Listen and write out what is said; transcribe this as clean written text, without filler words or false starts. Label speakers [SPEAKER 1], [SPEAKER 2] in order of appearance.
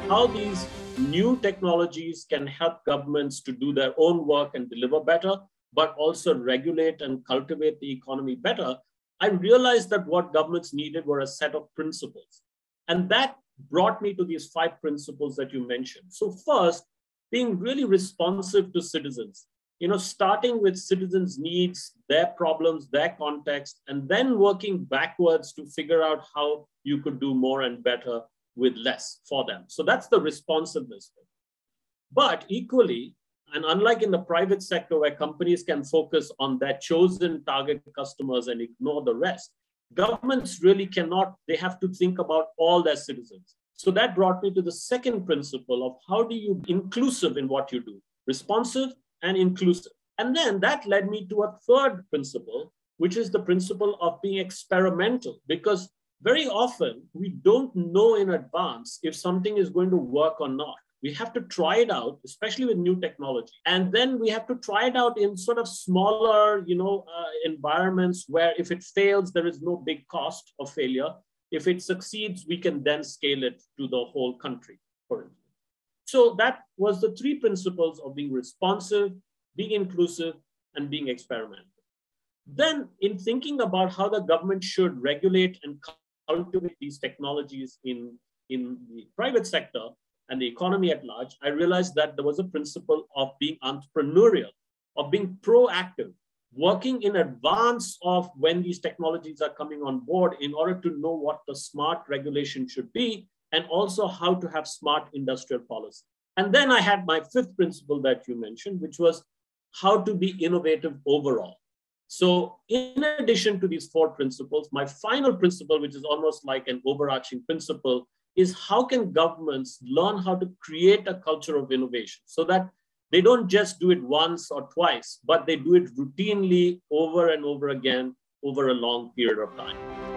[SPEAKER 1] how these new technologies can help governments to do their own work and deliver better, but also regulate and cultivate the economy better, I realized that what governments needed were a set of principles. And that brought me to these 5 principles that you mentioned. So first, being really responsive to citizens, starting with citizens' needs, their problems, their context, and then working backwards to figure out how you could do more and better with less for them. So that's the responsiveness thing. But equally, and unlike in the private sector where companies can focus on their chosen target customers and ignore the rest, governments really cannot. They have to think about all their citizens. So that brought me to the second principle of how do you be inclusive in what you do, responsive and inclusive. And then that led me to a third principle, which is the principle of being experimental, because very often we don't know in advance if something is going to work or not. We have to try it out, especially with new technology. And then we have to try it out in sort of smaller, environments where if it fails, there is no big cost of failure. If it succeeds, we can then scale it to the whole country, for instance. So that was the 3 principles of being responsive, being inclusive, and being experimental. Then in thinking about how the government should regulate and cultivate these technologies in the private sector and the economy at large, I realized that there was a principle of being entrepreneurial, of being proactive, working in advance of when these technologies are coming on board in order to know what the smart regulation should be, and also how to have smart industrial policy. And then I had my 5th principle that you mentioned, which was how to be innovative overall. So in addition to these 4 principles, my final principle, which is almost like an overarching principle, is how can governments learn how to create a culture of innovation so that they don't just do it once or twice, but they do it routinely over and over again over a long period of time.